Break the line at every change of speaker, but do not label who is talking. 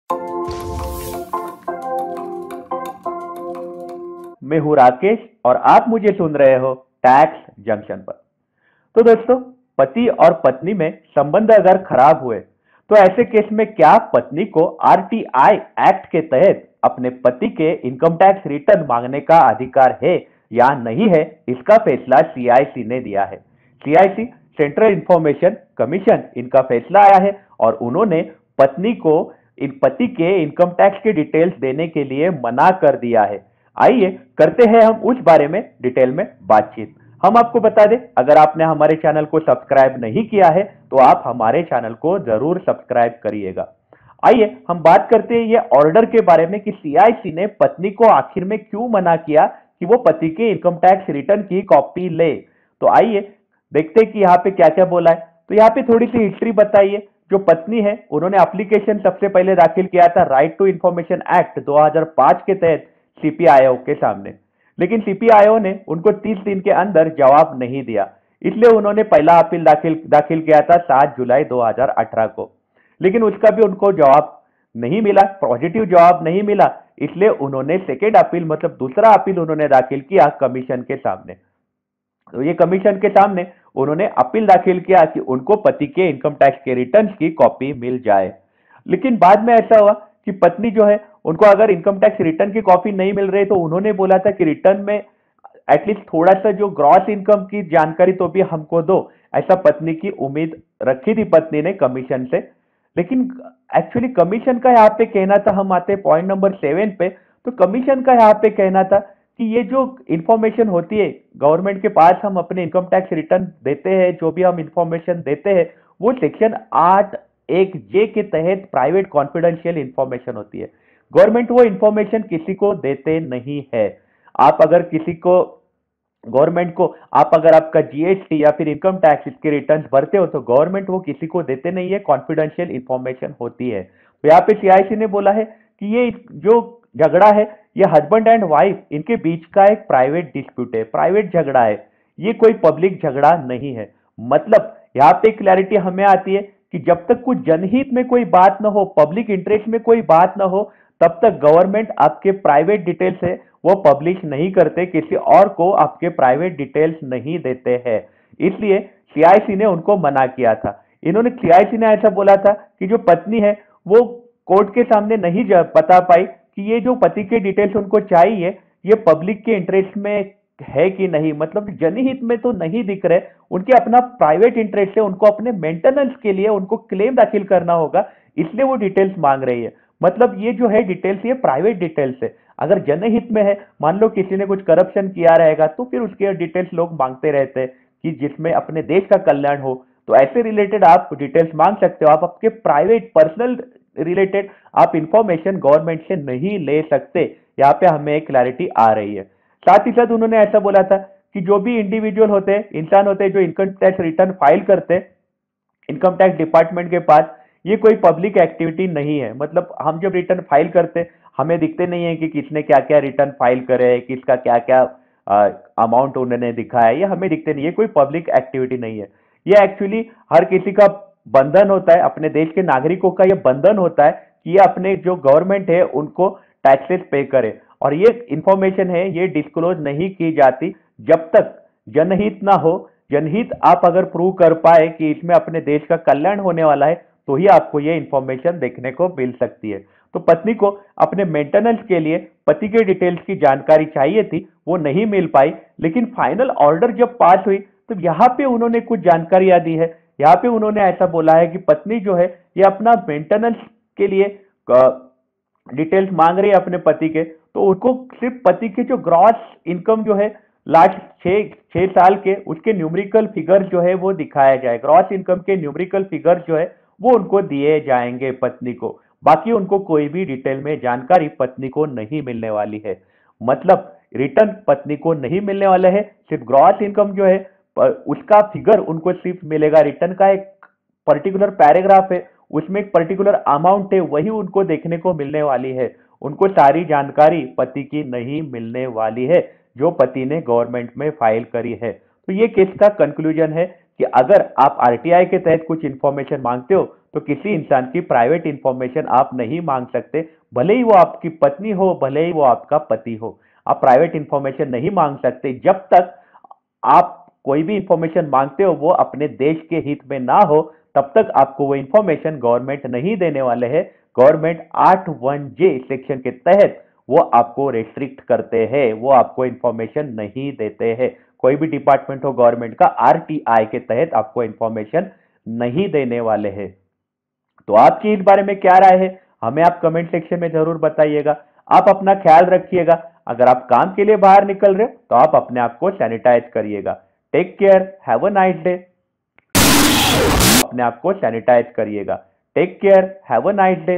मैं हूं राकेश और आप मुझे सुन रहे हो टैक्स जंक्शन पर। तो दोस्तों, पति और पत्नी में संबंध अगर खराब हुए तो ऐसे केस में क्या पत्नी को आरटीआई एक्ट के तहत अपने पति के इनकम टैक्स रिटर्न मांगने का अधिकार है या नहीं है, इसका फैसला सीआईसी ने दिया है। सीआईसी सेंट्रल इंफॉर्मेशन कमीशन इनका फैसला आया है और उन्होंने पत्नी को इन पति के इनकम टैक्स के डिटेल्स देने के लिए मना कर दिया है। आइए करते हैं हम उस बारे में डिटेल में बातचीत। हम आपको बता दें, अगर आपने हमारे चैनल को सब्सक्राइब नहीं किया है तो आप हमारे चैनल को जरूर सब्सक्राइब करिएगा। आइए हम बात करते हैं ये ऑर्डर के बारे में कि सीआईसी ने पत्नी को आखिर में क्यों मना किया कि वो पति के इनकम टैक्स रिटर्न की कॉपी ले। तो आइए देखते हैं कि यहाँ पे क्या क्या बोला है। तो यहाँ पे थोड़ी सी हिस्ट्री बताइए। जो पत्नी है उन्होंने एप्लीकेशन सबसे पहले दाखिल किया था राइट टू इंफॉर्मेशन एक्ट 2005 के तहत सीपीआईओ के सामने, लेकिन सीपीआईओ ने उनको 30 दिन के अंदर जवाब नहीं दिया। इसलिए उन्होंने पहला अपील दाखिल किया था 7 जुलाई 2018 को, लेकिन उसका भी उनको जवाब नहीं मिला, पॉजिटिव जवाब नहीं मिला। इसलिए उन्होंने सेकेंड अपील मतलब दूसरा अपील उन्होंने दाखिल किया कमीशन के सामने। तो ये कमीशन के सामने उन्होंने अपील दाखिल किया कि उनको पति के इनकम टैक्स के रिटर्न की कॉपी मिल जाए। लेकिन बाद में ऐसा हुआ कि पत्नी जो है उनको अगर इनकम टैक्स रिटर्न की कॉपी नहीं मिल रही तो उन्होंने बोला था कि रिटर्न में एटलीस्ट थोड़ा सा जो ग्रॉस इनकम की जानकारी तो भी हमको दो। ऐसा पत्नी की उम्मीद रखी थी पत्नी ने कमीशन से। लेकिन एक्चुअली कमीशन का यहाँ पे कहना था, हम आते पॉइंट नंबर 7 पे। तो कमीशन का यहाँ पे कहना था कि ये जो इंफॉर्मेशन होती है गवर्नमेंट के पास, हम अपने इनकम टैक्स रिटर्न देते हैं, जो भी हम इंफॉर्मेशन देते हैं वो सेक्शन 8(1)(j) के तहत प्राइवेट कॉन्फिडेंशियल इंफॉर्मेशन होती है। गवर्नमेंट वो इंफॉर्मेशन किसी को देते नहीं है। आप अगर किसी को गवर्नमेंट को आप अगर आपका जीएसटी या फिर इनकम टैक्स इसके रिटर्न भरते हो तो गवर्नमेंट वो किसी को देते नहीं है, कॉन्फिडेंशियल इंफॉर्मेशन होती है। तो यहाँ पे सीआईसी ने बोला है कि ये जो झगड़ा है ये हस्बैंड एंड वाइफ इनके बीच का एक प्राइवेट डिस्प्यूट है, प्राइवेट झगड़ा है, ये कोई पब्लिक झगड़ा नहीं है। मतलब यहाँ पे क्लैरिटी हमें आती है कि जब तक कुछ जनहित में कोई बात ना हो, पब्लिक इंटरेस्ट में कोई बात ना हो, तब तक गवर्नमेंट आपके प्राइवेट डिटेल्स है वो पब्लिश नहीं करते, किसी और को आपके प्राइवेट डिटेल्स नहीं देते हैं। इसलिए सीआईसी ने उनको मना किया था। इन्होंने सीआईसी ने ऐसा बोला था कि जो पत्नी है वो कोर्ट के सामने नहीं बता पाई कि ये जो पति के डिटेल्स उनको चाहिए ये पब्लिक के इंटरेस्ट में है कि नहीं, मतलब जनहित में तो नहीं दिख रहे, उनके अपना प्राइवेट इंटरेस्ट है, उनको अपने मेंटेनेंस के लिए उनको क्लेम दाखिल करना होगा, इसलिए वो डिटेल्स मांग रही है। मतलब ये जो है डिटेल्स ये प्राइवेट डिटेल्स है। अगर जनहित में है, मान लो किसी ने कुछ करप्शन किया रहेगा तो फिर उसके डिटेल्स लोग मांगते रहते हैं कि जिसमें अपने देश का कल्याण हो, तो ऐसे रिलेटेड आप डिटेल्स मांग सकते हो। आप आपके प्राइवेट पर्सनल रिलेटेड आप इंफॉर्मेशन गवर्नमेंट से नहीं ले सकते। यहाँ पे हमें एक क्लैरिटी आ रही है। साथ ही साथ उन्होंने ऐसा बोला था कि जो भी इंडिविजुअल होते हैं, इंसान होते हैं जो इनकम टैक्स रिटर्न फाइल करते हैं इनकम टैक्स डिपार्टमेंट के पास, ये कोई पब्लिक एक्टिविटी नहीं है। मतलब हम जब रिटर्न फाइल करते हैं हमें दिखते नहीं है कि किसने क्या क्या रिटर्न फाइल करे है, किसका क्या क्या अमाउंट उन्होंने दिखाया है, ये हमें दिखते नहीं है, कोई पब्लिक एक्टिविटी नहीं है। ये एक्चुअली हर किसी का बंधन होता है, अपने देश के नागरिकों का ये बंधन होता है कि ये अपने जो गवर्नमेंट है उनको टैक्सेस पे करे। और ये इंफॉर्मेशन है ये डिस्क्लोज नहीं की जाती जब तक जनहित ना हो। जनहित आप अगर प्रूव कर पाए कि इसमें अपने देश का कल्याण होने वाला है तो ही आपको ये इंफॉर्मेशन देखने को मिल सकती है। तो पत्नी को अपने मेंटेनेंस के लिए पति के डिटेल्स की जानकारी चाहिए थी, वो नहीं मिल पाई। लेकिन फाइनल ऑर्डर जब पास हुई तो यहाँ पे उन्होंने कुछ जानकारियां दी है। यहाँ पे उन्होंने ऐसा बोला है कि पत्नी जो है ये अपना मेंटेनेंस के लिए डिटेल्स मांग रही है अपने पति के, तो उनको सिर्फ पति के जो ग्रॉस इनकम जो है लास्ट छह साल के उसके न्यूमेरिकल फिगर जो है वो दिखाया जाए। ग्रॉस इनकम के न्यूमेरिकल फिगर जो है वो उनको दिए जाएंगे पत्नी को। बाकी उनको कोई भी डिटेल में जानकारी पत्नी को नहीं मिलने वाली है। मतलब रिटर्न पत्नी को नहीं मिलने वाला है, सिर्फ ग्रॉस इनकम जो है उसका फिगर उनको सिर्फ मिलेगा। रिटर्न का एक पर्टिकुलर पैराग्राफ है, उसमें एक पर्टिकुलर अमाउंट है, वही उनको देखने को मिलने वाली है। उनको सारी जानकारी पति की नहीं मिलने वाली है जो पति ने गवर्नमेंट में फाइल करी है। तो ये केस का कंक्लूजन है कि अगर आप आरटीआई के तहत कुछ इंफॉर्मेशन मांगते हो तो किसी इंसान की प्राइवेट इंफॉर्मेशन आप नहीं मांग सकते, भले ही वो आपकी पत्नी हो, भले ही वो आपका पति हो। आप प्राइवेट इंफॉर्मेशन नहीं मांग सकते। जब तक आप कोई भी इंफॉर्मेशन मांगते हो वो अपने देश के हित में ना हो, तब तक आपको वो इंफॉर्मेशन गवर्नमेंट नहीं देने वाले हैं। गवर्नमेंट 81J सेक्शन के तहत वो आपको रेस्ट्रिक्ट करते हैं, वो आपको इंफॉर्मेशन नहीं देते हैं। कोई भी डिपार्टमेंट हो गवर्नमेंट का, आरटीआई के तहत आपको इंफॉर्मेशन नहीं देने वाले हैं। तो आपकी इस बारे में क्या राय है, हमें आप कमेंट सेक्शन में जरूर बताइएगा। आप अपना ख्याल रखिएगा। अगर आप काम के लिए बाहर निकल रहे हो तो आप अपने आप को सैनिटाइज करिएगा। Take care, have a nice day. अपने आप को सैनिटाइज करिएगा। Take care, have a nice day.